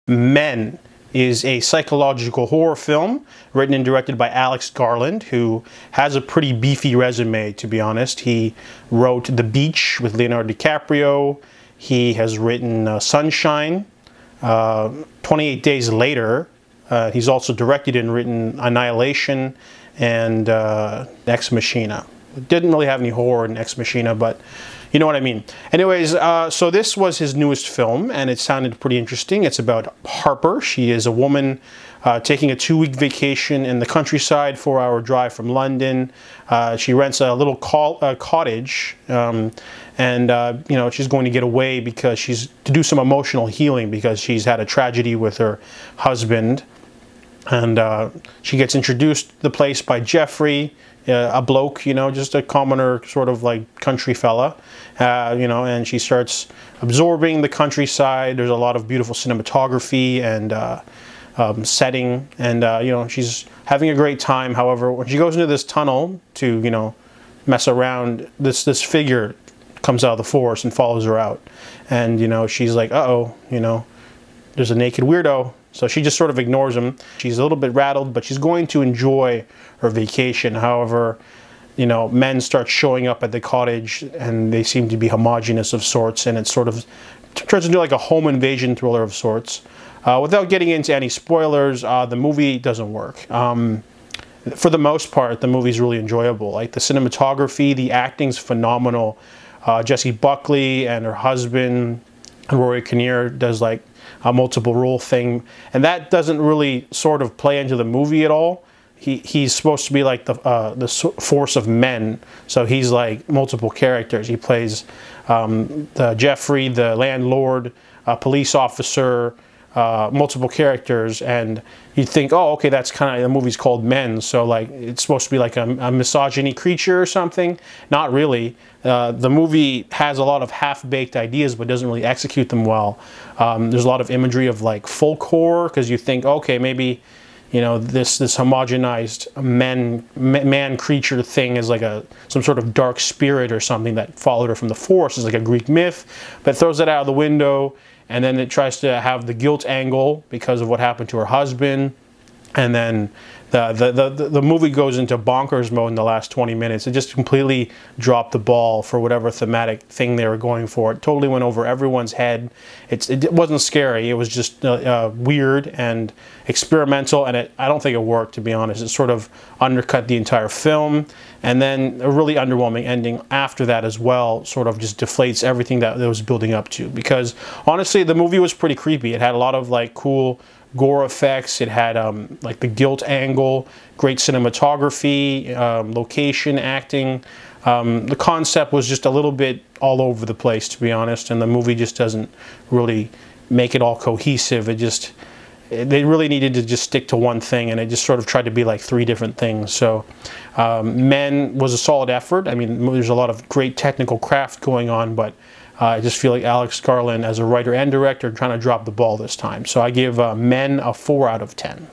Men is a psychological horror film written and directed by Alex Garland, who has a pretty beefy resume, to be honest. He wrote The Beach with Leonardo DiCaprio. He has written Sunshine, 28 Days Later. He's also directed and written Annihilation and Ex Machina. Didn't really have any horror in Ex Machina, but you know what I mean. Anyways, so this was his newest film, and it sounded pretty interesting. It's about Harper. She is a woman taking a 2-week vacation in the countryside, 4-hour drive from London. She rents a little cottage, and you know, she's going to get away because to do some emotional healing because she's had a tragedy with her husband. And she gets introduced to the place by Jeffrey, a bloke, you know, just a commoner sort of like country fella, you know, and she starts absorbing the countryside. There's a lot of beautiful cinematography and setting, and you know, she's having a great time. However, when she goes into this tunnel to, you know, mess around, this figure comes out of the forest and follows her out, and you know, she's like, uh-oh, you know, there's a naked weirdo. So she just sort of ignores him. She's a little bit rattled, but she's going to enjoy her vacation. However, you know, men start showing up at the cottage, and they seem to be homogenous of sorts, and it sort of turns into like a home invasion thriller of sorts. Without getting into any spoilers, the movie doesn't work. For the most part, the movie's really enjoyable. Like the cinematography, the acting's phenomenal. Jessie Buckley and her husband, Rory Kinnear, does like a multiple role thing, and that doesn't really sort of play into the movie at all. He's supposed to be like the force of men, so he's like multiple characters. He plays Jeffrey, the landlord, a police officer, multiple characters, and you think, oh, okay, that's kind of, the movie's called Men, so like it's supposed to be like a misogyny creature or something. Not really. The movie has a lot of half-baked ideas, but doesn't really execute them well. There's a lot of imagery of like folk horror, because you think, okay, maybe, you know, this homogenized man creature thing is like some sort of dark spirit or something that followed her from the forest. It's like a Greek myth, but throws that out of the window. And then it tries to have the guilt angle because of what happened to her husband. And then the movie goes into bonkers mode in the last 20 minutes. It just completely dropped the ball for whatever thematic thing they were going for. It totally went over everyone's head. It wasn't scary. It was just weird and experimental, and I don't think it worked, to be honest. It sort of undercut the entire film, and then a really underwhelming ending after that as well sort of just deflates everything that it was building up to. Because honestly, the movie was pretty creepy. It had a lot of like cool gore effects. It had like the guilt angle, great cinematography, location, acting. The concept was just a little bit all over the place, to be honest, and the movie just doesn't really make it all cohesive. They really needed to just stick to one thing, and it just sort of tried to be like 3 different things. So Men was a solid effort. I mean, there's a lot of great technical craft going on, but I just feel like Alex Garland, as a writer and director, trying to drop the ball this time. So I give Men a 4 out of 10.